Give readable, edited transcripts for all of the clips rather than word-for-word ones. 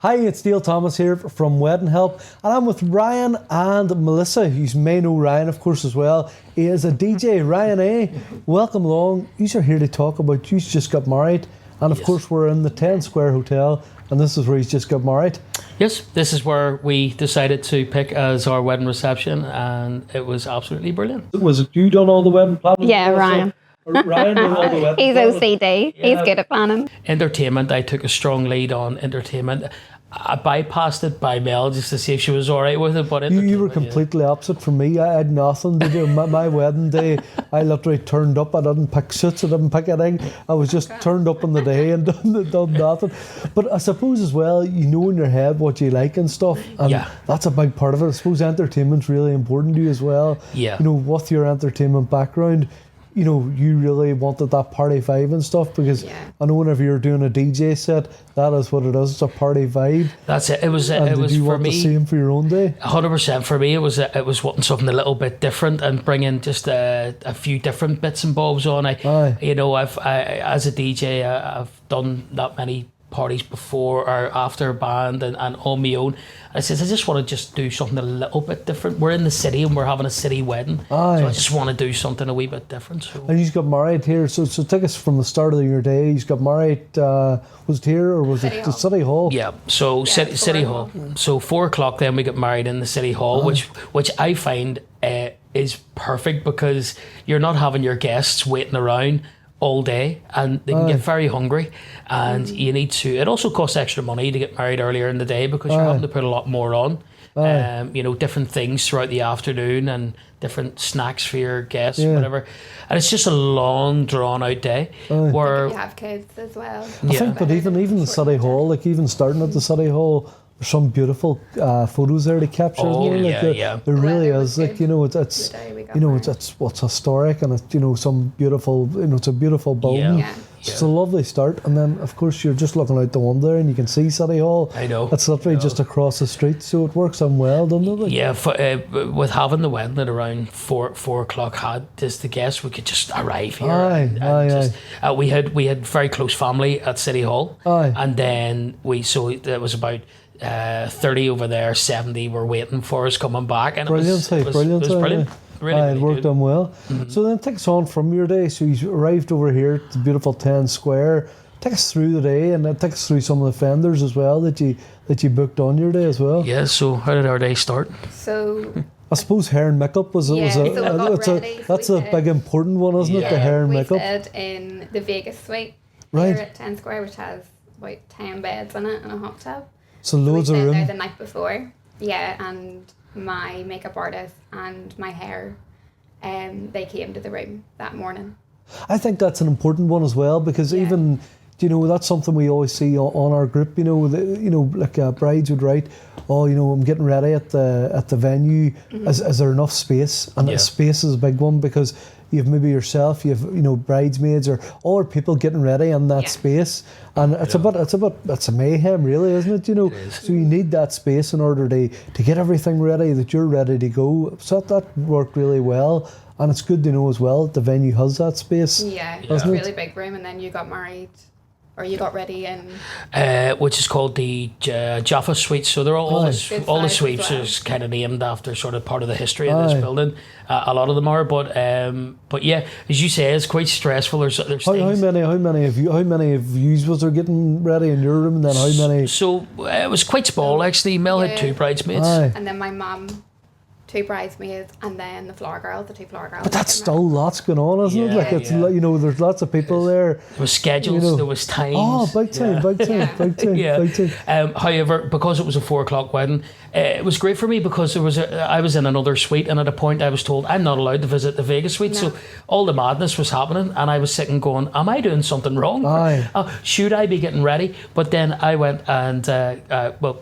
Hi, it's Neil Thomas here from Wedding Help, and I'm with Ryan and Melissa. You may know Ryan, of course, as well. He is a DJ. Ryan, welcome along. You are here to talk about you just got married, and of course we're in the 10 Square Hotel, and this is where he's just got married. Yes, this is where we decided to pick as our wedding reception, and it was absolutely brilliant. Was it you done all the wedding planning? Yeah, Ryan. Ryan did all the wedding He's planning? OCD. Yeah. He's good at planning. Entertainment, I took a strong lead on entertainment. I bypassed it by Mel just to see if she was all right with it. But you were completely opposite from me. I had nothing to do. My wedding day, I literally turned up. I didn't pick suits. I didn't pick anything. I was just turned up on the day and done nothing. But I suppose as well, you know in your head what you like and stuff. And that's a big part of it. I suppose entertainment's really important to you as well. Yeah. You know, with your entertainment background, you know, you really wanted that party vibe and stuff, because I know whenever you're doing a DJ set, that is what it is. It's a party vibe. That's it. It was and it was you for want me the same for your own day? 100% for me. It was wanting something a little bit different and bringing just a few different bits and bobs on. You know, I've as a DJ, I've done that many parties before or after a band and on my own. I says I just want to just do something a little bit different. We're in the city and we're having a city wedding, so I just want to do something a wee bit different. So. And you got married here, so take us from the start of your day. You got married, was it here or was it the City Hall? Yeah, so City Hall. So 4:00 then we got married in the City Hall, which I find is perfect, because you're not having your guests waiting around all day and they can get very hungry, and you need to. It also costs extra money to get married earlier in the day, because you're having to put a lot more on. You know, different things throughout the afternoon and different snacks for your guests, whatever. And it's just a long, drawn out day. Where you have kids as well. I think, but even the City Hall, like even starting at the City Hall, there's some beautiful photos there to capture. There really is. Like, you know, it's you know, it's what's historic, and it's, you know, some beautiful, you know, it's a beautiful building. It's a lovely start, and then of course you're just looking out the window and you can see City Hall. I know. It's literally just across the street, so it works on well, doesn't it? Yeah, with having the wedding at around 4:00, had just the guests, we could just arrive here. We had very close family at City Hall, and then there was about 30 over there, 70 were waiting for us coming back, and it was brilliant. Really, it worked on well. Mm-hmm. So then take us on from your day. So you arrived over here at the beautiful 10 Square. Take us through the day, and then take us through some of the vendors as well that you booked on your day as well. Yeah, so how did our day start? So I suppose hair and makeup was that's a big important one, isn't it? The hair and makeup. We stayed in the Vegas suite here at 10 Square, which has about 10 beds in it and a hot tub. So loads of room. We stayed there the night before. Yeah, and my makeup artist and my hair, they came to the room that morning. I think that's an important one as well, because even, you know, that's something we always see on our group. You know, like brides would write, "Oh, you know, I'm getting ready at the venue. Is there enough space?" And space is a big one, because you have maybe yourself, you have, you know, bridesmaids or other people getting ready in that space, and it's a mayhem, really, isn't it? You know, so you need that space in order to get everything ready, that you're ready to go. So that worked really well, and it's good to know as well that the venue has that space. It's a really big room, and then you got married. Or you got ready in... which is called the Jaffa Suite. So they're all the suites are kind of named after sort of part of the history of this building. A lot of them are, but yeah, as you say, it's quite stressful. There's how many of yous was there getting ready in your room, and then how many? So it was quite small actually. Mel had 2 bridesmaids, and then my mum, 2 bridesmaids, and then the floor girls, the 2 floor girls. But that's still lots going on, isn't it? Like it's you know, there's lots of people there. There was schedules, you know. There was times. Oh, big time. However, because it was a 4:00 wedding, it was great for me, because I was in another suite, and at a point I was told I'm not allowed to visit the Vegas suite. So all the madness was happening, and I was sitting going, "Am I doing something wrong? Should I be getting ready?" But then I went and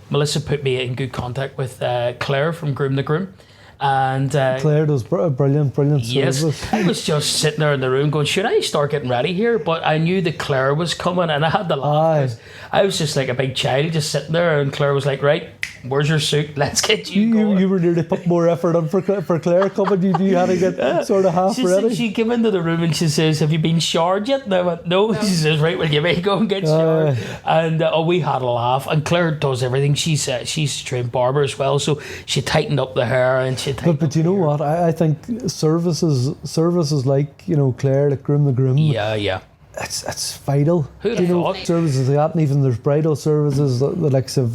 Melissa put me in good contact with Claire from Groom the Groom. And Claire does brilliant service. Yes, I was just sitting there in the room going, should I start getting ready here? But I knew that Claire was coming, and I had to laugh. I was just like a big child just sitting there, and Claire was like, right, where's your suit? Let's get you going. You were nearly put more effort on for Claire coming. You had to get sort of half ready. She came into the room and she says, "Have you been showered yet?" And I went, "No." She says, "Right, well, you may go and get showered." And we had a laugh. And Claire does everything. She's a trained barber as well, so she tightened up the hair and she tightened. But you know what? I think services like Claire, like Groom the Groom. Yeah. It's vital. Who'd have thought? Services like that, and even there's bridal services, the likes of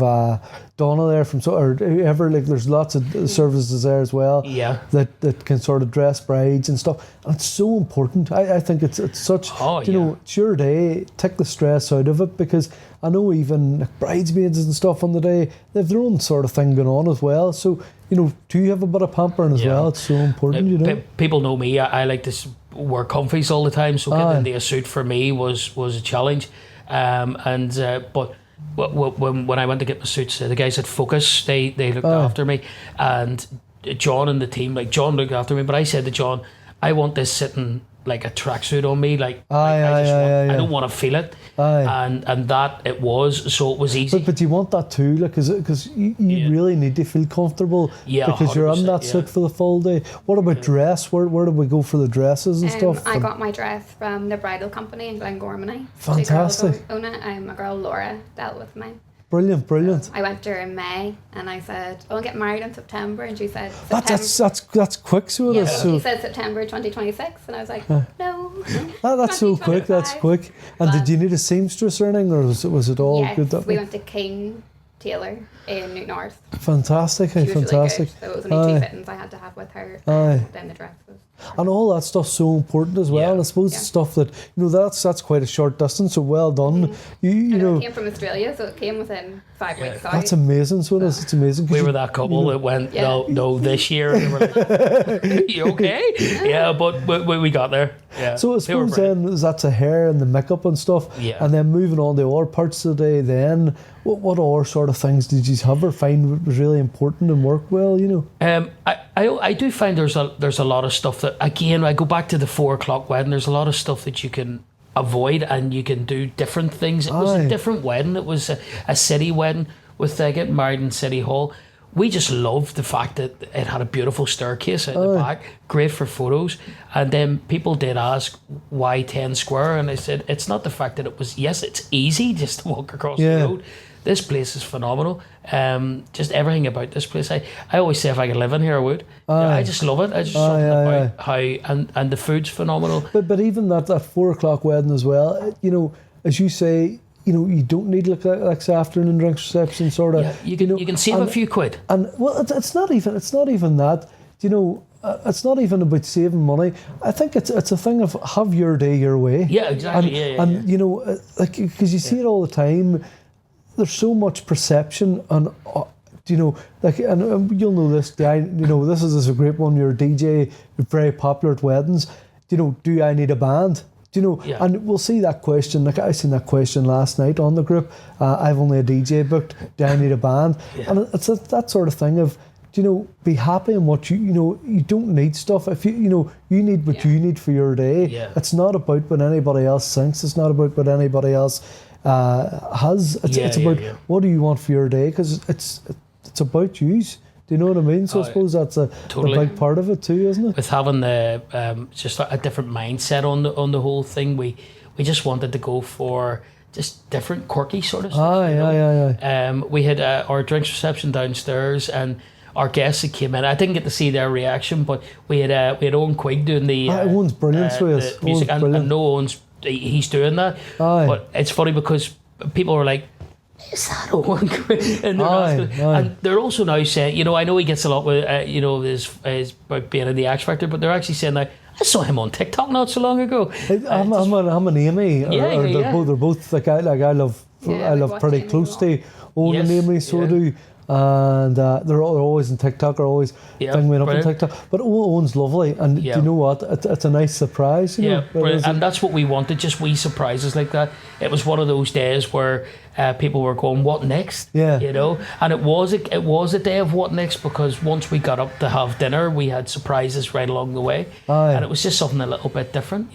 Donna there or whoever. Like there's lots of services there as well. Yeah. That can sort of dress brides and stuff, and it's so important. I think it's such. It's your day. Take the stress out of it, because I know even like bridesmaids and stuff on the day, they have their own sort of thing going on as well. So do you have a bit of pampering as well? It's so important. People know me. I like to wear comfies all the time, so getting into a suit for me was a challenge. But when I went to get my suits, the guys at Focus, they looked after me, and John and the team, like John looked after me, but I said to John, I want this sitting like a tracksuit on me, I don't want to feel it, and that it was, so it was easy. But you want that too, because you really need to feel comfortable, because you're in that suit for the full day. What about dress? Where did we go for the dresses and stuff? I got my dress from the bridal company in Glengormley. Fantastic. Own it. My girl Laura dealt with me. Brilliant. I went to her in May and I said, I'll get married in September, and she said that's quick, so it is. So she said September 2026, and I was like, no. That's so quick. That's quick. And did you need a seamstress or anything, or was it all good? We went to King Taylor in Newton North. Fantastic. She was Fantastic. Really good. So it was only 2 fittings I had to have with her, and then the dresses. And all that stuff's so important as well. I suppose stuff that that's quite a short distance. So well done. It came from Australia, so it came within 5 weeks. That's amazing. So it's amazing. We were that couple that went no this year. And they were like, you okay? Yeah, but we got there. Yeah. So I suppose then that's the hair and the makeup and stuff. Yeah. And then moving on to other parts of the day. Then what other sort of things did you have or find was really important and work well? I do find there's a lot of stuff that, again, I go back to the 4 o'clock wedding. There's a lot of stuff that you can avoid, and you can do different things. It was a different wedding. It was a city wedding with getting married in City Hall. We just loved the fact that it had a beautiful staircase at the back, great for photos. And then people did ask why 10 Square, and I said it's not the fact that it was. Yes, it's easy just to walk across the road. This place is phenomenal. Just everything about this place. I always say if I could live in here, I would. I just love it. I just something about how and the food's phenomenal. But even that 4 o'clock wedding as well. As you say, you don't need like afternoon drinks reception sort of. Yeah, you can save a few quid. And it's not even that. It's not even about saving money. I think it's a thing of have your day your way. Yeah, exactly. And because you see it all the time. There's so much perception, and and you'll know this. This is a great one. You're a DJ, you're very popular at weddings. Do I need a band? And we'll see that question. Like I seen that question last night on the group. I've only a DJ booked. Do I need a band? Yeah. And it's that sort of thing of, be happy in what you don't need stuff. If you need what you need for your day. Yeah. It's not about what anybody else thinks. It's not about what anybody else has. It's about what do you want for your day, because it's about you. Do you know what I mean? So I suppose that's a big part of it too, isn't it? With having the just a different mindset on the whole thing, we just wanted to go for just different quirky sort of stuff. We had our drinks reception downstairs, and our guests that came in, I didn't get to see their reaction, but we had Owen Quigg doing the Owen's brilliant the music, and no Owen's he's doing that. But it's funny because people were like, is that Owen Quigg? And they're also now saying, I know he gets a lot with his about being in the X Factor, but they're actually saying now, I saw him on TikTok not so long ago. I'm an Amy. They're both like I love pretty close to Owen and Amy, so do. And they're always on TikTok, or always thinging up on TikTok. But Owen's lovely, and you know what? It's a nice surprise. And that's what we wanted, just wee surprises like that. It was one of those days where people were going, "What next?" And it was a day of what next, because once we got up to have dinner, we had surprises right along the way, and it was just something a little bit different.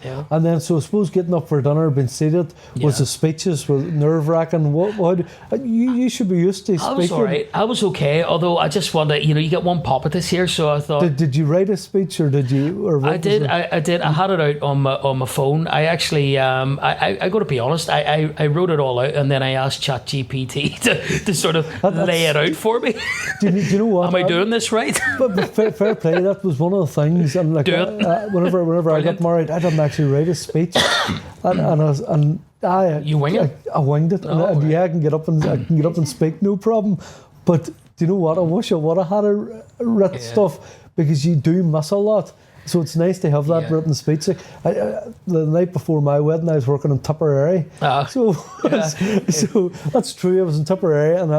Yeah. And then, so I suppose getting up for dinner, being seated, was the speeches were nerve-wracking. What you should be used to speaking. I was all right. I was okay, although I just wanted, you get one pop at this here, so I thought... Did you write a speech, or did you... Or what I did. I did. I had it out on my phone. I actually, I got to be honest, I wrote it all out, and then I asked ChatGPT to sort of lay it out for me. Do you know what? Am I doing this right? But fair play, that was one of the things. And like, whenever I got married, I didn't actually write a speech, You wing it? I winged it, Oh, and right. yeah, I can get up and speak, no problem. But do you know what? I wish I would have had a written stuff, because you do miss a lot. So it's nice to have that written speech. Like, the night before my wedding, I was working in Tipperary. So that's true. I was in Tipperary, and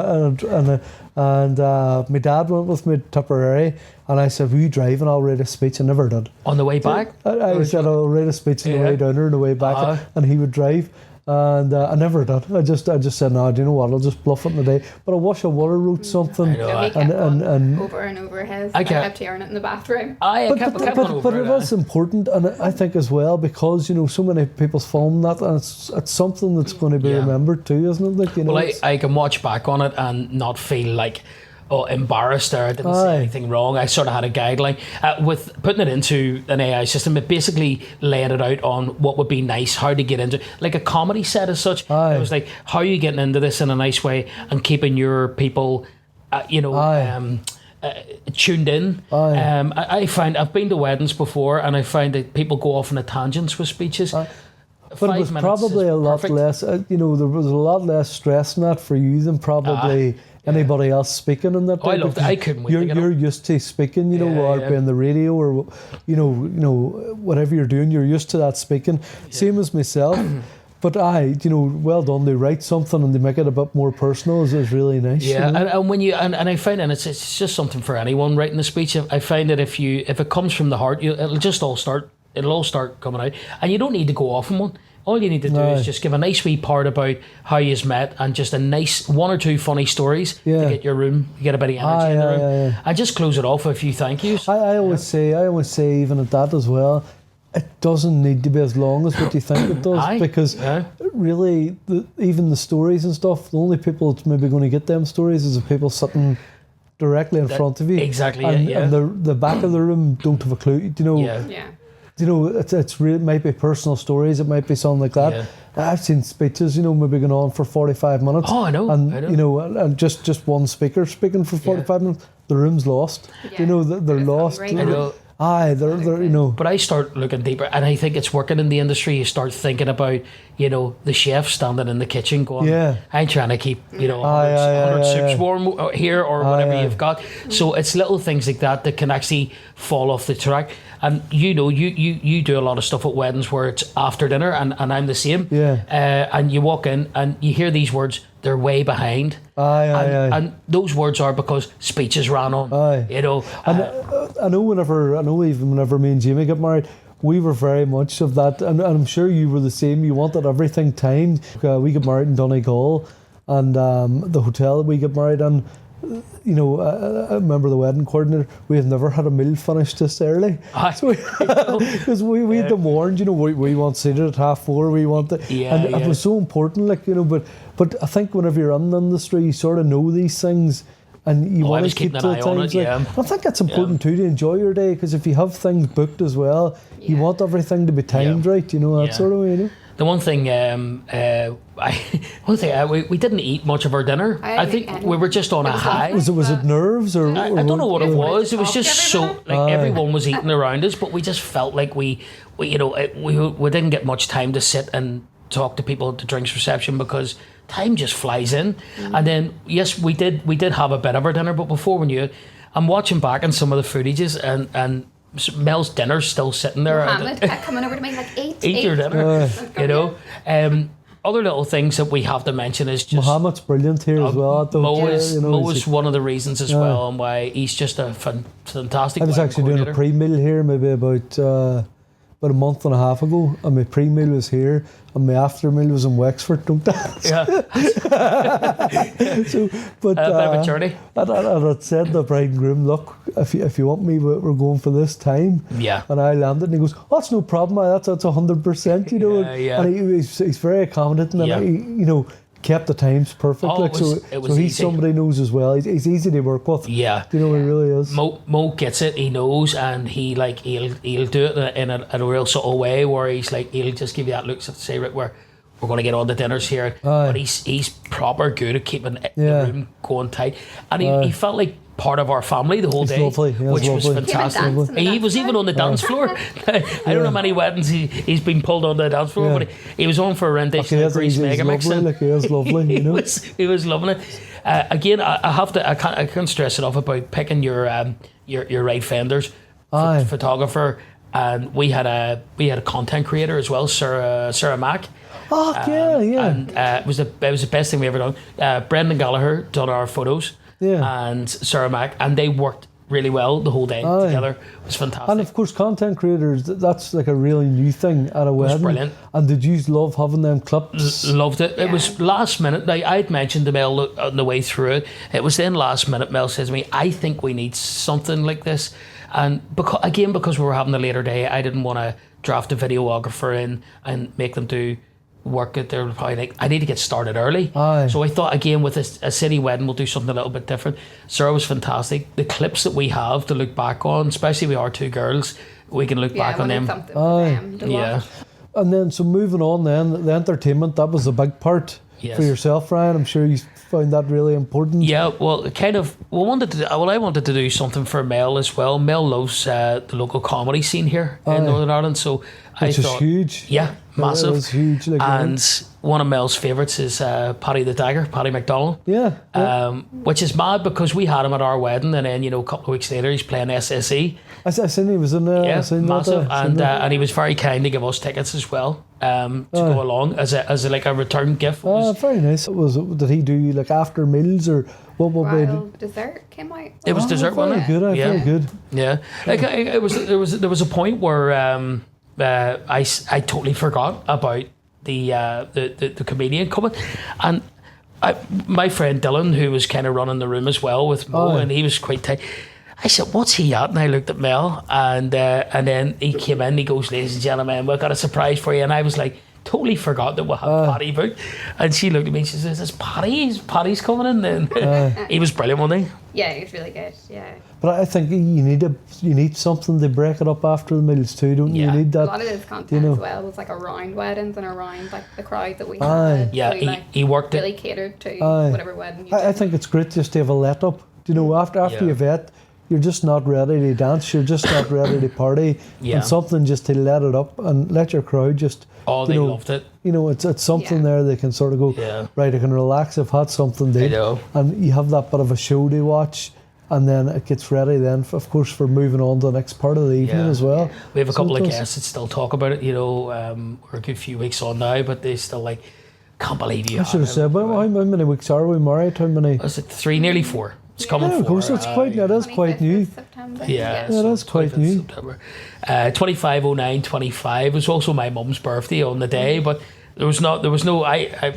my dad went with me to Tipperary, and I said, "Will you drive and I'll write a speech?" I never did. On the way back? I said, "I'll write a speech on the way down and the way back," and he would drive. And I never did. I just said, "No, do you know what? I'll just bluff it in the day." But I wish I would have wrote something. No, he kept on over and over his. I kept hearing it in the bathroom. I kept on over But it is important, and I think as well, because so many people's film that, and it's something that's going to be remembered too, isn't it? Like, well, I can watch back on it and not feel like, embarrassed there, I didn't say anything wrong. I sort of had a guideline. With putting it into an AI system, it basically laid it out on what would be nice, how to get into, like a comedy set as such. It was like, how are you getting into this in a nice way and keeping your people, tuned in. I find, I've been to weddings before, and I find that people go off on a tangents with speeches. But it was probably a lot less, there was a lot less stress in that for you than probably anybody else speaking in that. I loved it. I couldn't wait to get You're used to speaking, or being the radio, or whatever you're doing, you're used to that speaking. Same as myself. But well done. They write something and they make it a bit more personal. Is really nice. Yeah, and when you and I find, and it's just something for anyone writing a speech. I find that if it comes from the heart, it'll all start coming out, and you don't need to go off on one. All you need to do is just give a nice wee part about how you's met, and just a nice one or two funny stories to get your room, get a bit of energy in the room, and just close it off with a few thank yous. I always say even at that as well, it doesn't need to be as long as what you think it does, because really, even the stories and stuff, the only people that's maybe going to get them stories is the people sitting directly in front of you. Exactly, and the back of the room don't have a clue. It might be personal stories, it might be something like that. I've seen speeches, maybe going on for 45 minutes. Oh, I know. And just one speaker speaking for 45 minutes, the room's lost. They're lost. I know. But I start looking deeper, and I think it's working in the industry. You start thinking about, the chef standing in the kitchen going, I'm trying to keep, 100 soups warm here, or whatever you've got. So it's little things like that can actually fall off the track. And you do a lot of stuff at weddings where it's after dinner, and I'm the same. And you walk in and you hear these words, they're way behind. And those words are because speeches ran on. I know even whenever me and Jamie got married, we were very much of that, and I'm sure you were the same. You wanted everything timed. We got married in Donegal, and the hotel that we got married in, I remember the wedding coordinator, we have never had a meal finished this early. Because we had them warned, we want seated at 4:30, we want it. It was so important, but I think whenever you're in the industry, you sort of know these things, and you want to keep to the times. I think it's important too to enjoy your day, because if you have things booked as well, you want everything to be timed right, that sort of way, The one thing, we didn't eat much of our dinner. I think we were just on a high. Was it nerves or? I don't know what it was. It was just everyone was eating around us, but we just felt like we didn't get much time to sit and talk to people at the drinks reception, because time just flies in. And then yes, we did have a bit of our dinner, but before I'm watching back on some of the footages, and Mel's dinner's still sitting there. Mohammed kept coming over to me like, eat your dinner. Other little things that we have to mention is just Mohammed's brilliant here as well. Mo is one of the reasons as well, and why he's just a fantastic. I was actually doing a pre-meal here maybe about about a month and a half ago, and my pre-meal was here, and my after meal was in Wexford. Don't dance. Yeah. So, but A bit of a journey. And I'd said to the bride and groom, look, if you want me, we're going for this time. Yeah. And I landed, and he goes, oh, that's no problem. That's 100%. You know. Yeah. And he's very accommodating, and Yeah. he kept the times perfect. Oh, like, it was so he's easy. somebody knows as well. He's easy to work with. Yeah. You know, he really is. Mo gets it. He knows, and he'll do it in a real subtle way where he'll just give you that look to say, right, we're going to get on the dinners here. But he's proper good at keeping the room going tight, and he felt like part of our family the whole day, lovely. He which was lovely. fantastic. He was even on the dance floor. I don't know how many weddings he's been pulled on the dance floor, but he was on for a rendition of Grease Mega Mix. He is lovely, you know. He was loving it. Again, I can't stress enough about picking your right vendors, photographer, and we had a content creator as well, Sarah Mack. Oh yeah. And it was the best thing we ever done. Brendan Gallagher done our photos. Yeah. And Sarah Mack, and they worked really well the whole day together. It was fantastic. And of course, content creators, that's like a really new thing at a wedding. Brilliant. And did you love having them clips? Loved it. Yeah. It was last minute. Now, I'd mentioned to Mel on the way through it. It was then last minute. Mel says to me, I think we need something like this. And because we were having a later day, I didn't want to draft a videographer in and make them do work at their probably like, I need to get started early. So I thought, again, with a city wedding, we'll do something a little bit different. Sarah was fantastic. The clips that we have to look back on, especially we are two girls, we can look back on them. Something for them to watch. And then, so moving on then, the entertainment, that was a big part for yourself, Ryan. I'm sure you found that really important. Yeah, well, I wanted to do something for Mel as well. Mel loves the local comedy scene here in Northern Ireland, so Which is huge. Yeah, massive. It is huge. Like, and one of Mel's favourites is Paddy the Dagger, Paddy McDonald. Yeah. Which is mad because we had him at our wedding, and then a couple of weeks later he's playing SSE. I seen he was in there. Yeah, massive, and he was very kind to give us tickets as well to go along as a like a return gift. Very nice. Did he do like after meals or what? While dessert came out. It was dessert, wasn't it? Very good. Yeah, like there was a point where I totally forgot about the comedian coming, and my friend Dylan, who was kind of running the room as well with Mo, and he was quite tight. I said, what's he at? And I looked at Mel, and then he came in, he goes, ladies and gentlemen, we've got a surprise for you. And I was like, totally forgot that we had Paddy booked. And she looked at me and she says, is Paddy's coming in then? He was brilliant, wasn't he? Yeah, he was really good, yeah. But I think you need something to break it up after the meals too, don't you? Yeah. You need that. A lot of his content as well was like around weddings and around like the crowd that we had. Yeah, so he worked really it. catered to whatever wedding you I did. think it's great just to have a let up. After you've ate, you're just not ready to dance, you're just not ready to party. And something just to let it up and let your crowd just they loved it. It's something there they can sort of go, right, I can relax, I've had something to eat. And you have that bit of a show to watch, and then it gets ready then, of course, for moving on to the next part of the evening as well. We have a couple of guests that still talk about it, we're a good few weeks on now, but they still like, can't believe you. I should have said, how many weeks are we married? How many? Is it 3, nearly 4? It's coming 4. Of course, it is quite new. September. Yeah, it is quite new. September. 25/09/25 was also my mum's birthday on the day, but there was no. I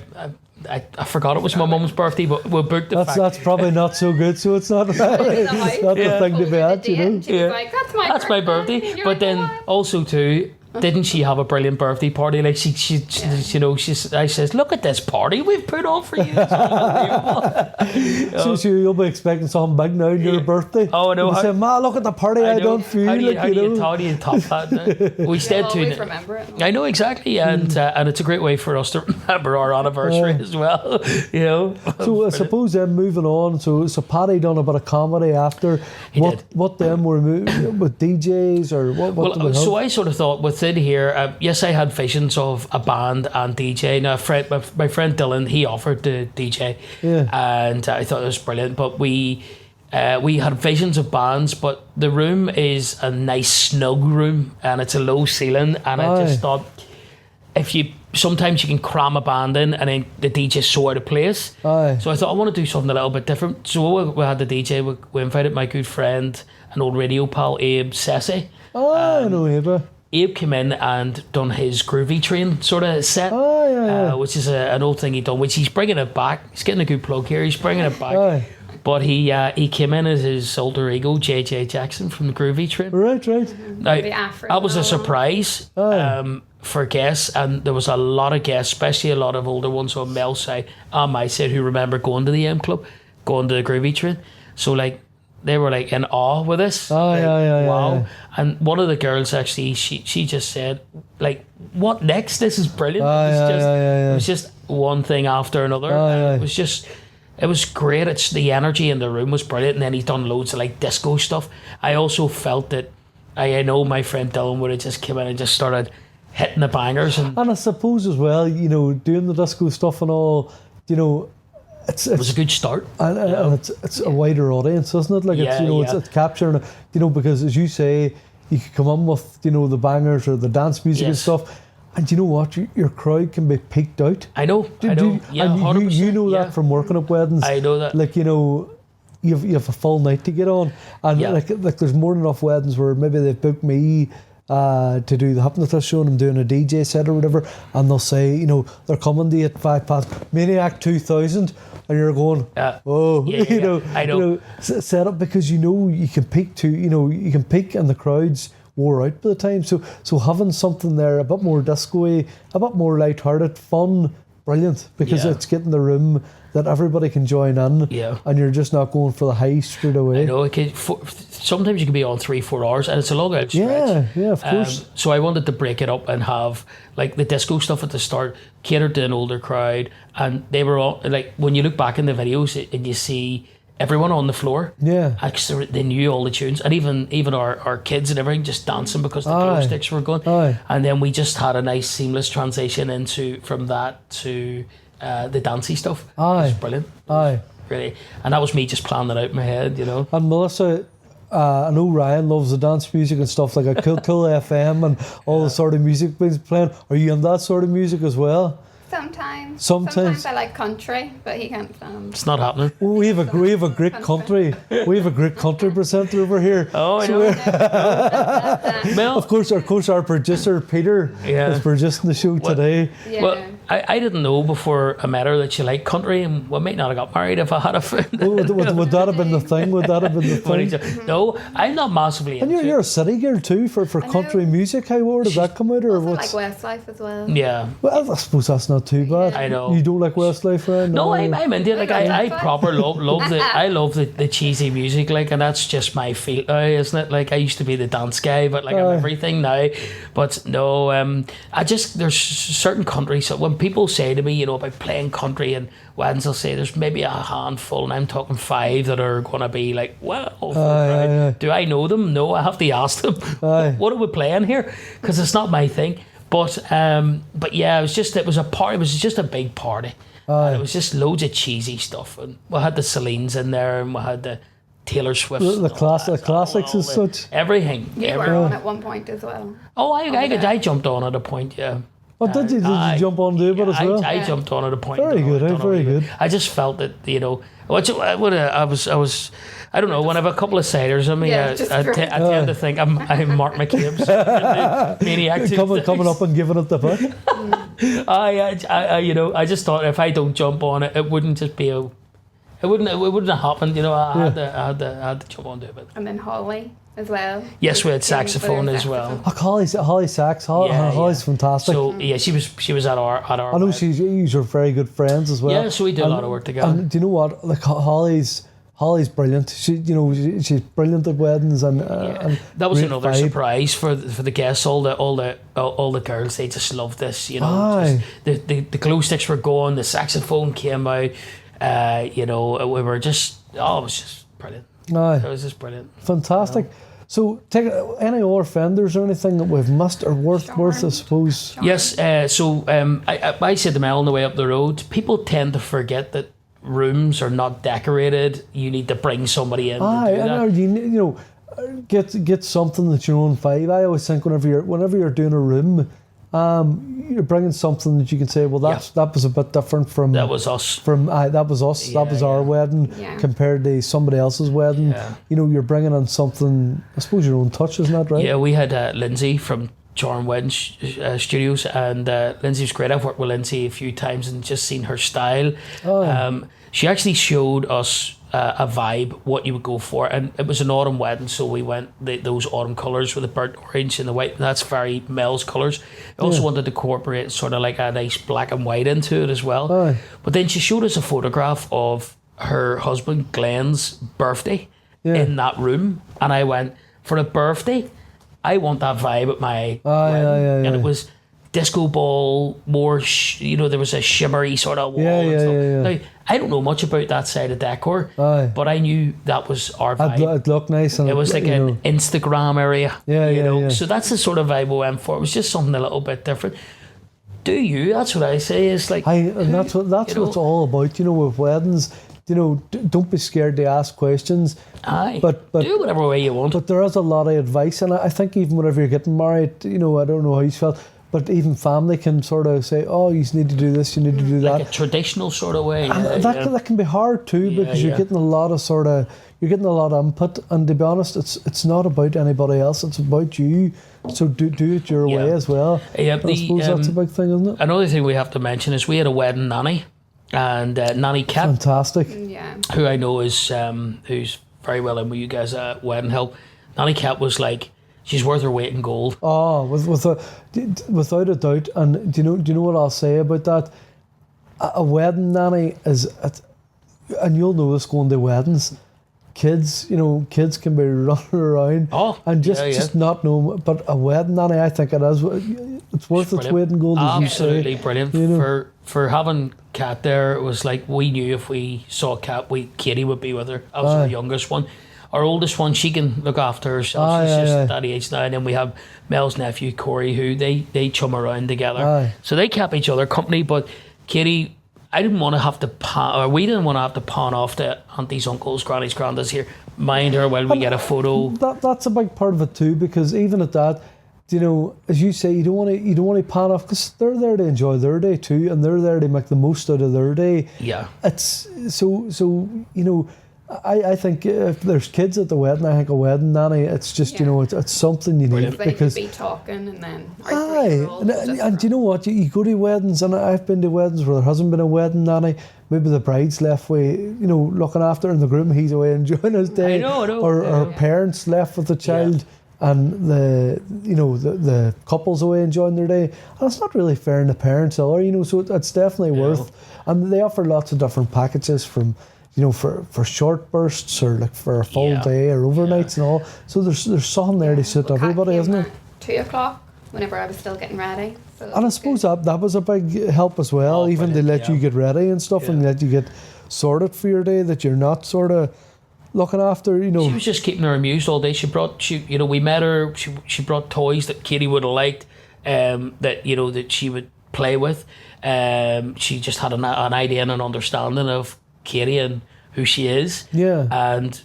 forgot it was my mum's birthday, but we booked the fact. That's probably not so good. So it's not right. It's not the thing to be at, She was like, that's my birthday. But like, then also too. Didn't she have a brilliant birthday party? Like she I says, look at this party we've put on for you. It's unbelievable. So you'll be expecting something big now on your birthday. Oh no! You say, Ma, look at the party I done for you. How do you top that? We stayed tuned. Remember it. I know exactly, and it's a great way for us to remember our anniversary as well. So I suppose then moving on. So Paddy done a bit of comedy after. What then were with DJs or what? Well, so I sort of thought within here, yes, I had visions of a band and DJ. Now, my friend Dylan, he offered to DJ, and I thought it was brilliant. But we had visions of bands, but the room is a nice snug room, and it's a low ceiling, and I just thought sometimes you can cram a band in and then the DJ's so out of place. So I thought I want to do something a little bit different. So we had the DJ. We invited my good friend, an old radio pal, Abe Sessi. I know Abe. Abe came in and done his groovy train sort of set, which is an old thing he'd done, which he's bringing it back. He's getting a good plug here. He's bringing it back. Aye. But he came in as his alter ego, JJ Jackson from the groovy train. Right. Now, The afro that was a now. surprise for guests, and there was a lot of guests, especially a lot of older ones on Mel's side and my side, who remember going to the M Club, going to the groovy train. So like they were like in awe with us. Wow. And one of the girls actually, she just said, like, what next? This is brilliant. It was just one thing after another. It was great. It's the energy in the room was brilliant, and then he's done loads of like disco stuff. I also felt that I know my friend Dylan would have just come in and just started hitting the bangers, and I suppose as well, you know, doing the disco stuff and all, you know, it was a good start. And it's a wider audience, isn't it? Like it's capturing, you know, because as you say, you could come on with, you know, the bangers or the dance music and stuff. And you know what? Your crowd can be peaked out. I know. And 100%, you know that from working at weddings. I know that. Like, you know, you have a full night to get on. And like there's more than enough weddings where maybe they've booked me to do the Hypnotist show and I'm doing a DJ set or whatever. And they'll say, you know, they're coming to you at 5 past, Maniac 2000. And you're going, you know, I know. You know, set up because you know you can peak and the crowd's wore out by the time. So having something there a bit more disco-y, a bit more light-hearted, fun, brilliant, because it's getting the room that everybody can join in, and you're just not going for the high straight away. I know. Sometimes you can be on 3-4 hours, and it's a long out stretch. Yeah, of course. So I wanted to break it up and have like the disco stuff at the start, catered to an older crowd, and they were all like, when you look back in the videos and you see everyone on the floor, actually they knew all the tunes, and even our kids and everything just dancing because the glow sticks were going. And then we just had a nice seamless transition from that to the dancey stuff. It was brilliant. Really, and that was me just planning it out in my head, you know. And Melissa, I know Ryan loves the dance music and stuff like a cool FM and all the sort of music being playing. Are you in that sort of music as well? Sometimes I like country, but he can't stand. It's not happening. Well, we have a great country presenter over here. Oh, I know. Well, of course, our producer Peter is producing the show today. Yeah. Well, I didn't know before I met her that she liked country, and we might not have got married if I had a friend. Would that have been the thing? No, I'm not massively. And you're a city girl too for country music. Where did that come out, or what's? I like Westlife as well. Yeah. Well, I suppose that's not too bad. I know. You don't like Westlife, right? No, I'm into it. Like I proper love the cheesy music, like, and that's just my feel now, isn't it? Like I used to be the dance guy, but like I'm everything now. But no, there's certain countries. So when people say to me, you know, about playing country and weddings, they'll say there's maybe a handful, and I'm talking 5 that are going to be like, well, do I know them? No, I have to ask them. What are we playing here? Because it's not my thing. But yeah, it was just a big party. And it was just loads of cheesy stuff, and we had the Celine's in there, and we had the Taylor Swift, the classics as such. Everything. You were on at one point as well. Oh, I jumped on at a point, yeah. Oh, did you jump on to it as well? I jumped on at a point. Very good. I just felt that, you know, I don't know, when I have a couple of ciders on me, I tend to think I'm Mark McCabe's Maniac. Coming up and giving it the book. I just thought if I don't jump on it, it wouldn't just be it wouldn't have happened, you know. I had to jump onto it. And then Holly as well. Yes, we had saxophone as well. Holly sax. Holly's fantastic. So yeah, she was at our. I know you were very good friends as well. Yeah, so we did a lot of work together. And do you know what? Like Holly's brilliant. She's brilliant at weddings and that was another surprise for the guests. All the girls, they just loved this. You know, the glow sticks were going. The saxophone came out. You know, we were just it was just brilliant. It was just brilliant. Fantastic. So, take any other vendors or anything that we've missed or worth, I suppose. Yes. I said to Mel on the way up the road, people tend to forget that rooms are not decorated. You need to bring somebody in. Get something that's your own vibe. I always think whenever you're doing a room, you're bringing something that you can say, well, that was a bit different from that was us. That was our wedding compared to somebody else's wedding. You know, you're bringing in something, I suppose, your own touch, isn't that right? Yeah, we had Lindsay from Charm Wedding Studios, and Lindsay was great. I've worked with Lindsay a few times and just seen her style. She actually showed us a vibe, what you would go for, and it was an autumn wedding, so we went those autumn colours with the burnt orange and the white, and that's very Mel's colours. I also wanted to incorporate sort of like a nice black and white into it as well. But then she showed us a photograph of her husband Glenn's birthday in that room, and I went, for a birthday, I want that vibe at my wedding. And it was disco ball, more there was a shimmery sort of wall and stuff. Now, I don't know much about that side of decor, but I knew that was our vibe. It looked nice, and it was like an Instagram area. Yeah. So that's the sort of vibe we went for. It was just something a little bit different. Do you? That's what I say. It's like, and that's what it's all about. With weddings, don't be scared to ask questions. But do whatever way you want. But there is a lot of advice, and I think even whenever you're getting married, I don't know how you felt, but even family can sort of say, oh, you need to do this, you need to do that. Like a traditional sort of way. And that can be hard too, because you're getting a lot of input, and to be honest, it's not about anybody else, it's about you. So do it your way as well. I suppose that's a big thing, isn't it? Another thing we have to mention is we had a wedding nanny, and Nanny Cat, fantastic, who I know is who's very well in with you guys at Wedding Help. Nanny Cat was like, she's worth her weight in gold. Oh, without a doubt. And do you know what I'll say about that? A wedding nanny and you'll know this going to weddings. Kids can be running around and just not know. But a wedding nanny, I think it's worth its weight in gold. Absolutely brilliant. For having Kat there, it was like we knew if we saw Kat, Katie would be with her. I was the youngest one. Our oldest one, she can look after herself. She's just at that age now. And then we have Mel's nephew, Corey, who they chum around together. So they kept each other company. But Katie, we didn't want to have to pawn off to aunties, uncles, grannies, grandads here. Mind her while we get a photo. That's a big part of it too, because even at that, as you say, you don't want to pan off, because they're there to enjoy their day too, and they're there to make the most out of their day. Yeah. It's so I think if there's kids at the wedding, I think a wedding nanny, it's just it's something you need, because they could be talking and then and you know what, you go to weddings, and I've been to weddings where there hasn't been a wedding nanny. Maybe the bride's left away, looking after her, and the groom, he's away enjoying his day. I know. Or parents left with the child. And the couple's away enjoying their day, and it's not really fair on the parents either, so it's definitely worth. And they offer lots of different packages from, for short bursts, or like for a full day, or overnights and all. So there's something there to suit everybody, isn't it? 2:00, whenever I was still getting ready. So and I suppose that was a big help as well, even to let you get ready and stuff, and let you get sorted for your day, that you're not sort of looking after, She was just keeping her amused all day. We met her. She brought toys that Katie would have liked, that she would play with. She just had an idea and an understanding of Katie and who she is. Yeah. And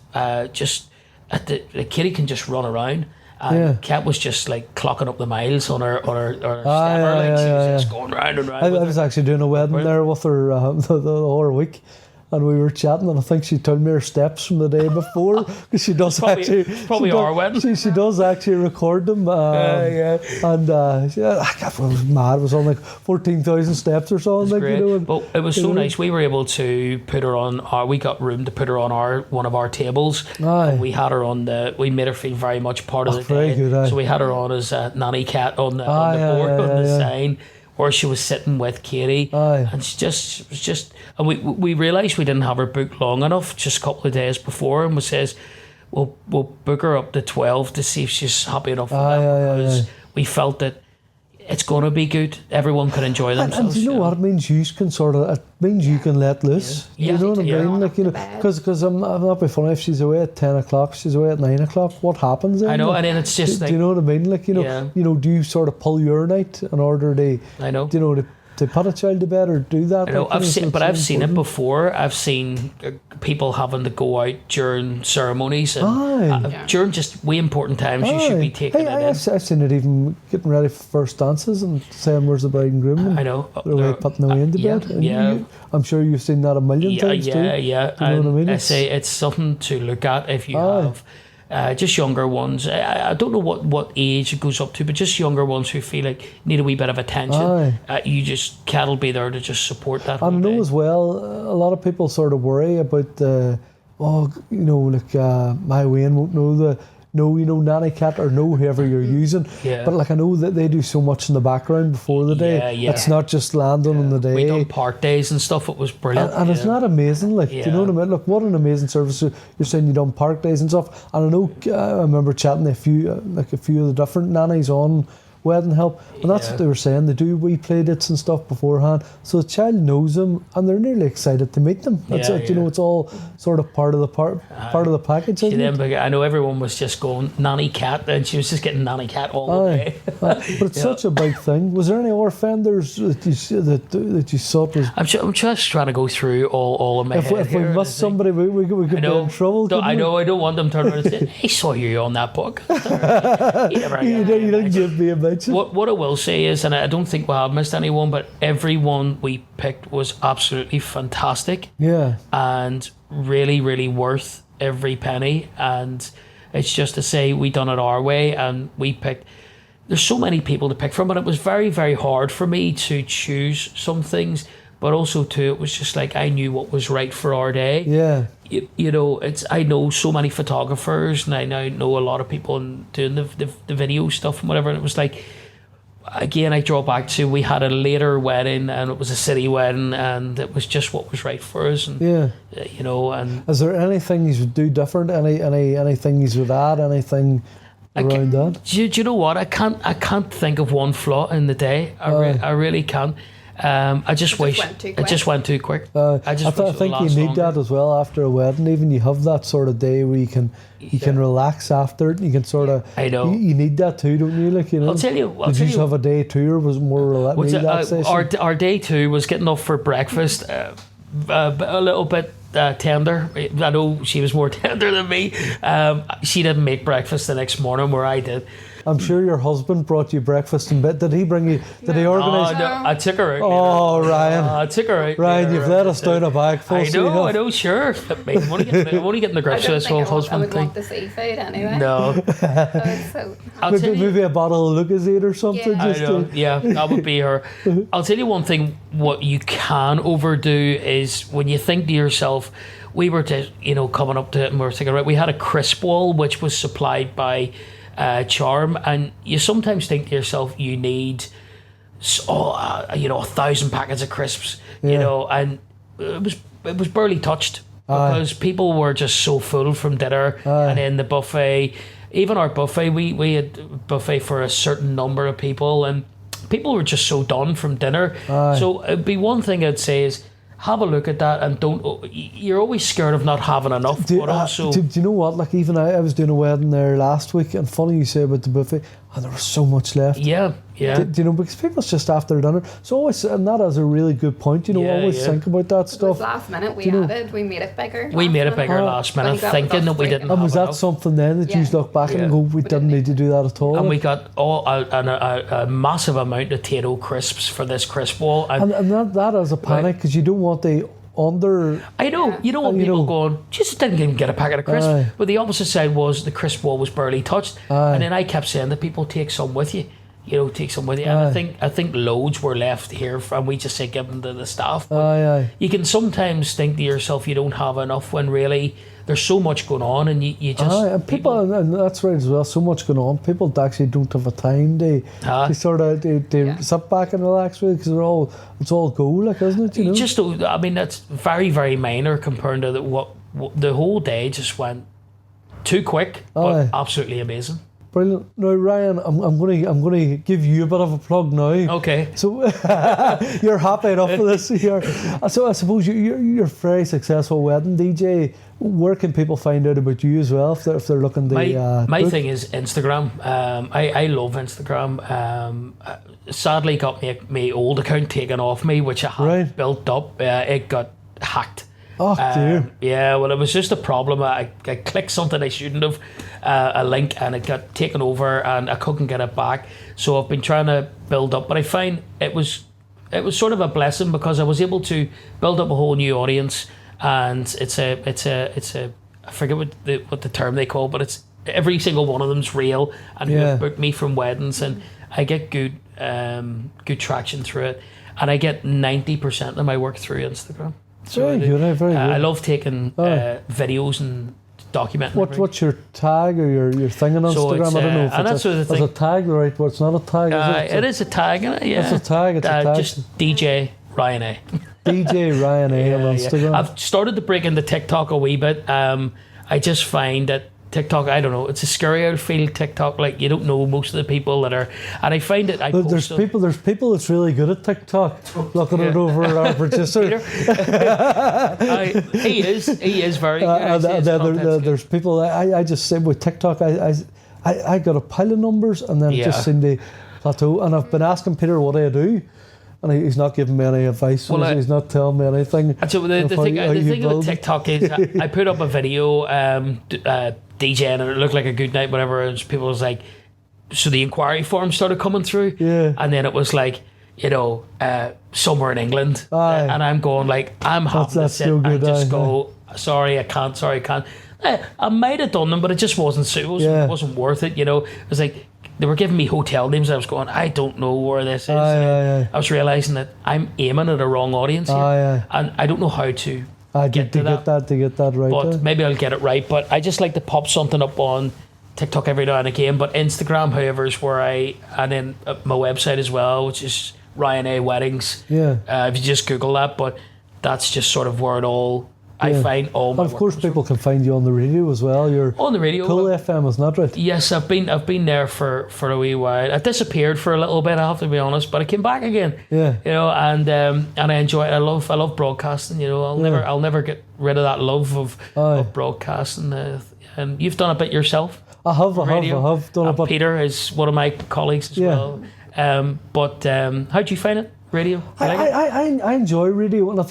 Katie can just run around. And Kat was just like clocking up the miles on her stepper. She was just going round and round. I was actually doing a wedding there with her the whole week. And we were chatting, and I think she told me her steps from the day before, because she does our wedding. She does actually record them. And I was mad. It was on like 14,000 steps or something. But it was so nice. We were able to put her on we got room to put her on one of our tables. And we had her we made her feel very much part of the day. Good, so we had her on as Nanny Cat on the board, on the sign, where she was sitting with Katie, and she was just, and we realised we didn't have her booked long enough, just a couple of days before, and we says, we'll book her up to 12 to see if she's happy enough with that, because we felt that it's going to be good. Everyone can enjoy themselves. And you know what? It means you can you can let loose. Yeah. You know what I mean? Like, because I'm not be funny, if she's away at 10 o'clock, she's away at 9 o'clock, what happens then? I know, and then it's just do you know what I mean? Like, do you sort of pull your night in order to, to put a child to bed, or do that? I know, I've seen it before. I've seen people having to go out during ceremonies and during just way important times. You should be taking it in. I've seen it even getting ready for first dances and saying where's the bride and groom. I know. They're away putting them into bed. And I'm sure you've seen that a million times too. Yeah. You know what I mean? I say it's something to look at if you have just younger ones. I don't know what age it goes up to, but just younger ones who feel like need a wee bit of attention. You just Cat will be there to just support that. And I know as well, a lot of people sort of worry about my Wayne won't know nanny cat or know whoever you're using. Yeah. But like I know that they do so much in the background before the day. Yeah. It's not just landing on the day. We done park days and stuff. It was brilliant. And it's not amazing, like, do you know what I mean? Look, what an amazing service. You're saying you done park days and stuff. And I know, I remember chatting to a few of the different nannies on Wedding Help, and that's what they were saying. They do wee play dates and stuff beforehand, so the child knows them, and they're nearly excited to meet them. That's it. You know, it's all sort of part of the part of the package. Isn't it? I know everyone was just going nanny cat, and she was just getting nanny cat all the day. But it's such a big thing. Was there any other offenders that you saw? I'm just trying to go through all of my head. If we missed somebody, we could be in trouble. I know. I don't want them turning around and say, "I saw you on that book." You didn't give me a mention. What I will say is, and I don't think we have missed anyone, but everyone we picked was absolutely fantastic. Yeah. And really, really worth every penny. And it's just to say we done it our way, and we picked. There's so many people to pick from, but it was very, very hard for me to choose some things. But also too, it was just like I knew what was right for our day. Yeah. You know, I know so many photographers, and I now know a lot of people doing the video stuff and whatever. And it was like, again, I draw back to we had a later wedding, and it was a city wedding, and it was just what was right for us. And, you know, and is there anything you would do different? Anything you would add? Anything around that? Do you know what? I can't think of one flaw in the day. I really can't. I just wish it just went too quick. I think you need that as well after a wedding. Even you have that sort of day where you can relax after it. You can sort of. I know. You need that too, don't you? Like, you know. I'll tell you. Did you have a day 2 or was it more relaxation? Our day 2 was getting up for breakfast. A little bit tender. I know she was more tender than me. She didn't make breakfast the next morning, where I did. I'm sure your husband brought you breakfast in bed. Did he bring you? Did he organise? No, I took her out. Oh, Ryan! I took her out. Ryan, you've let us down a bag full. I know. Sure. I'm only getting the grips to this whole husband thing. I would want the seafood anyway. No. Maybe a bottle of Lucozade or something. Yeah, that would be her. I'll tell you one thing. What you can overdo is when you think to yourself, we were coming up to it, and we were thinking, right, we had a crisp wall which was supplied by Charm, and you sometimes think to yourself, you need 1,000 packets of crisps, and it was barely touched because people were just so full from dinner. And then the buffet, even our buffet, we had a buffet for a certain number of people, and people were just so done from dinner. So it'd be one thing I'd say is, have a look at that, and you're always scared of not having enough. Do you know what? Like, even I was doing a wedding there last week, and funny you say about the buffet, and there was so much left. Yeah. Do you know, because people's just after dinner. So always, and that is a really good point. Always think about that stuff. Last minute we added, we made it bigger. We made it bigger last minute, thinking that we didn't. And was that something then that you look back and go, we didn't need to do that at all? And we got a massive amount of Tato crisps for this crisp wall, and that is a panic, because you don't want the under. I know, you don't want people going, just didn't even get a packet of crisps. But the opposite side was the crisp wall was barely touched. And then I kept saying that people take some with you. Take some with you. And I think loads were left here, and we just say give them to the staff. You can sometimes think to yourself you don't have enough when really there's so much going on, and you just and people, and that's right as well. So much going on, people actually don't have a time. They sort of sit back and relax with it, because it's all go, like, isn't it? Just, I mean, that's very, very minor compared to what the whole day just went too quick, but absolutely amazing. Brilliant. Now, Ryan, I'm going to give you a bit of a plug now. Okay. So you're happy enough for this here. So I suppose you're a very successful wedding DJ. Where can people find out about you as well if they're looking to? My thing is Instagram. I love Instagram. Sadly, got my old account taken off me, which I had built up. It got hacked. Oh dear. Yeah, well, it was just a problem. I clicked something I shouldn't have, a link, and it got taken over, and I couldn't get it back. So I've been trying to build up, but I find it was sort of a blessing, because I was able to build up a whole new audience, and it's a I forget what the term they call, but every single one of them's real, and who Yeah. have booked me from weddings, and I get good traction through it, and I get 90% of my work through Instagram. So Very good, very good. I love taking videos and documenting. everything. What's your tag or your thing on So Instagram? it's, I don't know if and that's it's the it's thing. a tag, right? Well, it's not a tag, is it? It is a tag, isn't it? Yeah. It's a tag, it's a tag. Just DJ Ryan A. DJ Ryan A on Instagram. I've started to break into TikTok a wee bit. I just find that TikTok, I don't know, it's a scary outfield TikTok. Like, you don't know most of the people that are, and I find it. There's people that's really good at TikTok. Looking it over at our producer. He is very good. There's people. I just say with TikTok, I got a pile of numbers, and then it just seemed to plateau. And I've been asking Peter what I do, and he's not giving me any advice. Well, he's not telling me anything. And so the thing about TikTok is, I put up a video DJing, and it looked like a good night, whatever. And people was like, so the inquiry form started coming through, and then it was like, somewhere in England, and I'm going like, I'm having to sit and just go, sorry, I can't. I might have done them, but it just wasn't wasn't worth it. It was like they were giving me hotel names. I was going, I don't know where this is. I was realizing that I'm aiming at a wrong audience here, and I don't know how to get that right. But maybe I'll get it right. But I just like to pop something up on TikTok every now and again. But Instagram, however, is where and then my website as well, which is Ryan A Weddings. Yeah. If you just Google that, but that's just sort of where it all. I find all my. And of course, people can find you on the radio as well. You're on the radio. Cool FM, isn't that right? Yes, I've been there for a wee while. I disappeared for a little bit, I have to be honest, but I came back again. Yeah. And I enjoy it. I love broadcasting. I'll never get rid of that love of broadcasting. And you've done a bit yourself. I have done a bit. Peter is one of my colleagues as well. But how do you find it? Radio? I enjoy radio, and I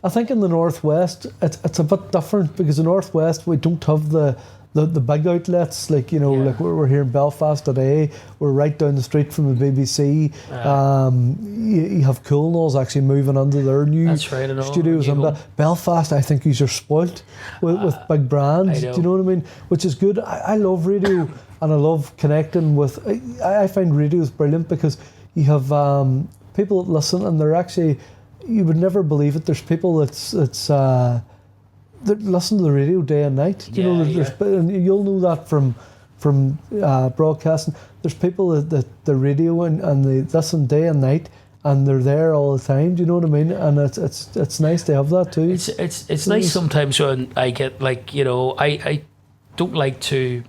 think in the Northwest it's a bit different, because in the Northwest we don't have the big outlets like like we're here in Belfast today. We're right down the street from the BBC. You have Cool Knowles actually moving into their new studios in Belfast. I think you're spoilt with big brands. Do you know what I mean? Which is good. I love radio, and I love connecting with. I find radio is brilliant because you have. People that listen, and they're actually, you would never believe it. There's people that listen to the radio day and night. And you'll know that from broadcasting. There's people that the radio and they listen day and night, and they're there all the time. Do you know what I mean? And it's nice to have that too. It's nice sometimes when I get I don't like to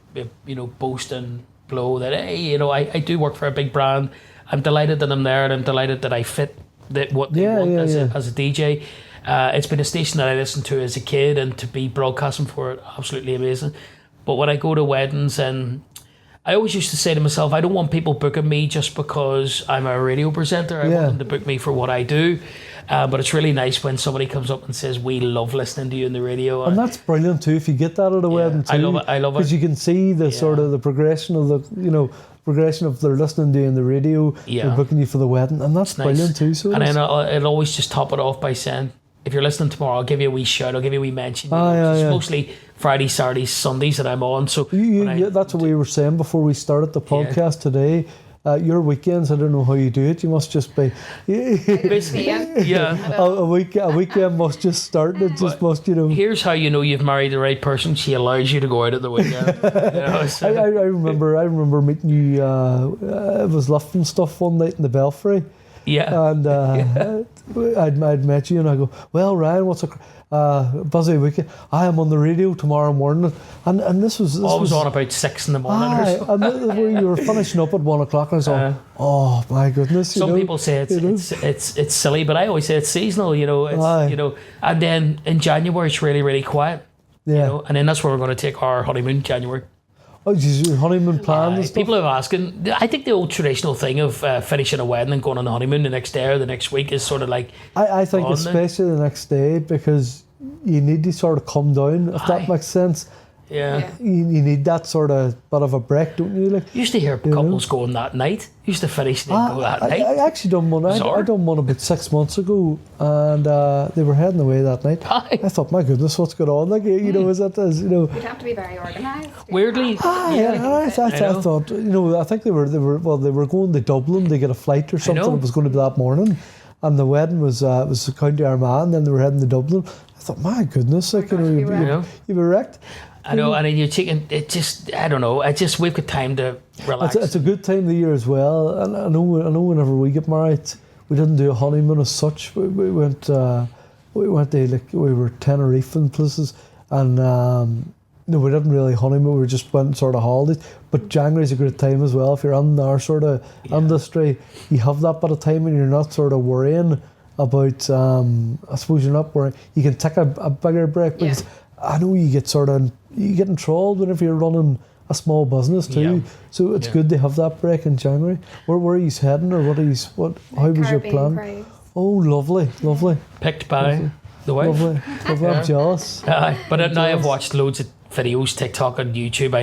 boast and blow that I do work for a big brand. I'm delighted that I'm there, and I'm delighted that I fit what they want as a DJ. It's been a station that I listened to as a kid, and to be broadcasting for it, absolutely amazing. But when I go to weddings, and I always used to say to myself, I don't want people booking me just because I'm a radio presenter. I want them to book me for what I do. But it's really nice when somebody comes up and says, we love listening to you in the radio. And that's brilliant too, if you get that at a wedding too. I love it. Because you can see the sort of the progression of they're listening to you in the radio, they're booking you for the wedding, and that's brilliant too. So then it'll always just top it off by saying, if you're listening tomorrow, I'll give you a wee shout, I'll give you a wee mention. It's mostly Fridays, Saturdays, Sundays that I'm on. So that's what we were saying before we started the podcast today. Your weekends, I don't know how you do it. You must just be basically, a weekend must just start. It just must, Here's how you know you've married the right person. She allows you to go out at the weekend. I remember meeting you. It was lifting stuff one night in the Belfry. Yeah. And I'd met you, and I go, well, Ryan, what's a busy weekend? I am on the radio tomorrow morning, and this was on about 6 a.m. and you were finishing up at 1 o'clock, and I was like, oh my goodness. Some people say it's silly, but I always say it's seasonal. And then in January it's really, really quiet. Yeah. And then that's where we're going to take our honeymoon, January. Oh, is your honeymoon planned and stuff? People are asking. I think the old traditional thing of finishing a wedding and going on a honeymoon the next day or the next week is sort of like. I think especially the next day, because you need to sort of come down, if that makes sense. Yeah. You need that sort of bit of a break, don't you? Like, You used to hear couples going that night. Used to finish and then go that night. I actually done one. I done one about 6 months ago, and they were heading away that night. Aye. I thought, my goodness, what's going on? Like, you know, is that as you know? You'd have to be very organised. Weirdly, I thought, you know, I think they were going to Dublin to get a flight or something. It was going to be that morning, and the wedding was County Armagh, and then they were heading to Dublin. I thought, my goodness, like, you know, you'd be wrecked. I know, and then you're taking it. Just I don't know. We've got time to relax. It's a good time of the year as well. And I know whenever we get married, we didn't do a honeymoon as such. We went to, like, we were Tenerife and places, and no, we didn't really honeymoon. We just went sort of holidays. But January's a great time as well. If you're in our sort of industry, you have that bit of time, and you're not sort of worrying about. I suppose you're not worrying. You can take a bigger break because I know you get enthralled whenever you're running a small business too. Yeah. So it's good to have that break in January. Where are you heading, or how was your plan? Prize. Oh, lovely. Picked by the wife. Lovely. I'm jealous. But now I've watched loads of videos, TikTok and YouTube.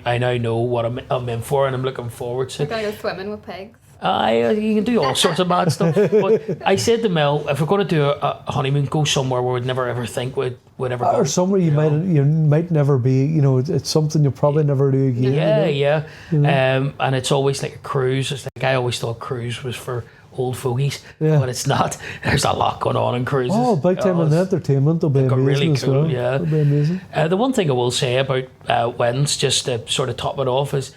I now know what I'm in for, and I'm looking forward to. We're going to go swimming with pigs. You can do all sorts of mad stuff. But I said to Mel, if we're going to do a honeymoon, go somewhere where we'd never ever think would ever go. Or somewhere you might never be. You know, it's something you'll probably never do again. Yeah. And it's always like a cruise. It's like I always thought cruise was for old fogies, but it's not. There's a lot going on in cruises. Oh, big time in entertainment. They'll be amazing really as cool, well. yeah. They'll be amazing. The one thing I will say about weddings, just to sort of top it off, is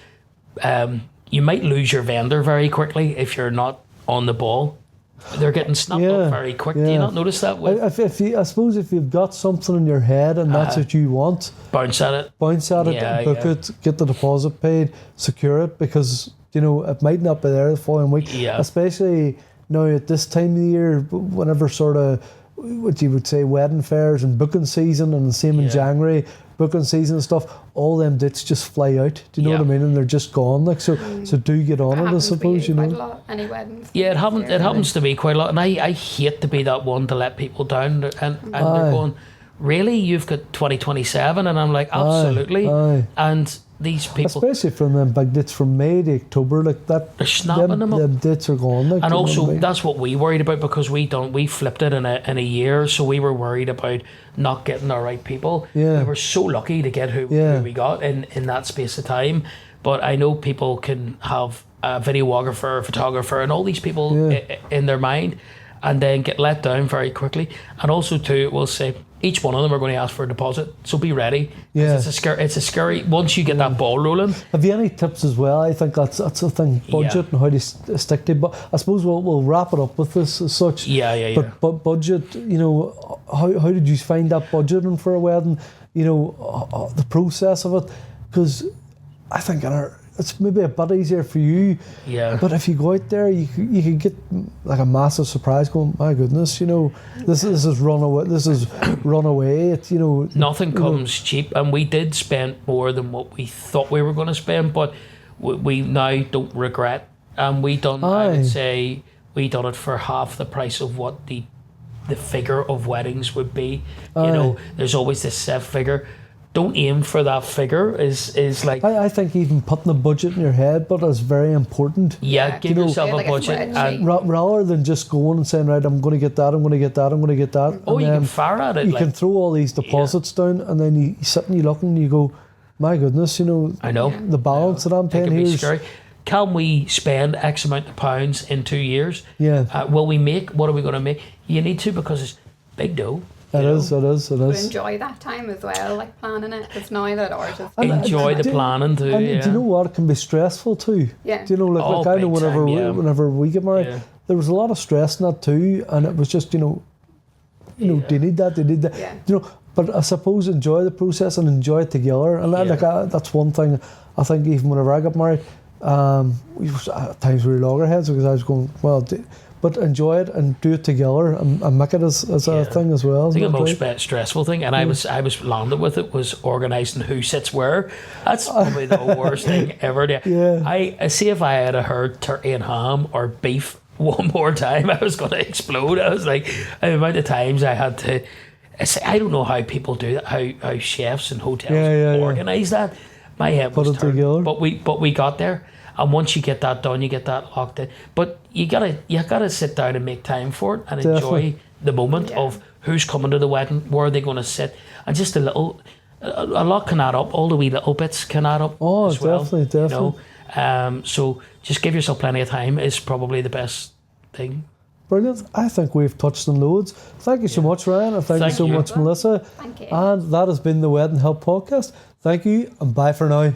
you might lose your vendor very quickly if you're not on the ball. They're getting snapped up very quick. Do you not notice that? I suppose if you've got something in your head and that's what you want, bounce at it, book it, get the deposit paid, secure it, because you know it might not be there the following week. Yeah. Especially now at this time of the year, whenever sort of what you would say wedding fairs and booking season, and the same in January, booking season and stuff, all them dates just fly out. Do you know what I mean? And they're just gone. Like so do get on it, I suppose. You know. Quite a lot. Any weddings? Yeah, it happens to me quite a lot, and I hate to be that one to let people down. And they're going, really? You've got 2027, and I'm like, absolutely. And these people, especially from them big dates from May to October, like that, they're snapping them up. Them dates are gone. Like, and also, that's what we worried about, because we flipped it in a year, so we were worried about not getting the right people. Yeah. We were so lucky to get who we got in that space of time. But I know people can have a videographer, photographer, and all these people in their mind, and then get let down very quickly. And also, too, we'll say each one of them are going to ask for a deposit, so be ready. Yeah. It's a scary. Once you get that ball rolling. Have you any tips as well? I think that's the thing. Budget and how to stick to. But I suppose we'll wrap it up with this as such. Yeah. But budget. You know, how did you find that budgeting for a wedding? You know, the process of it, because I think it's maybe a bit easier for you. Yeah. But if you go out there, you could get like a massive surprise. Going, my goodness, you know, this is runaway. This is runaway. It's, you know, nothing comes cheap, and we did spend more than what we thought we were going to spend, but we now don't regret. And I would say we done it for half the price of what the figure of weddings would be. You know, there's always this set figure. Don't aim for that figure is like. I think even putting a budget in your head, but it's very important. Yeah, give yourself a budget, and rather than just going and saying, right, I'm going to get that, I'm going to get that, I'm going to get that. Oh, you can fire at it. You can throw all these deposits down, and then you sit and you look and you go, my goodness, you know. I know the balance that I'm paying here. Scary. Can we spend X amount of pounds in 2 years? Yeah. Will we make? What are we going to make? You need to, because it's big dough. It is. But enjoy that time as well, like planning it. It's now that ours is. Enjoy the planning too. And do you know what? It can be stressful too. Yeah. Do you know, like I know whenever we get married, there was a lot of stress in that too, and it was just you know, do you need that? Do you need that? Yeah. You know, but I suppose enjoy the process and enjoy it together, and that's one thing. I think even whenever I got married, at times we were loggerheads because I was going but enjoy it and do it together and make it as a thing as well. I think the most stressful thing, and I was landed with it, was organising who sits where. That's probably the worst thing ever. Yeah. I see if I had heard turkey and ham or beef one more time, I was going to explode. I was like, the amount of times I had to I don't know how people do that. How chefs and hotels Yeah. organise that. My head Put was it turned. together. But we got there, and once you get that done, you get that locked in. But you gotta sit down and make time for it and Definitely. enjoy the moment of who's coming to the wedding, where are they going to sit, and just a lot can add up. All the wee little bits can add up. Oh, as well, definitely. You know? So just give yourself plenty of time is probably the best thing. Brilliant. I think we've touched on loads. Thank you so much, Ryan, and thank you so much, Melissa. Thank you. And that has been the Wedding Help Podcast. Thank you, and bye for now.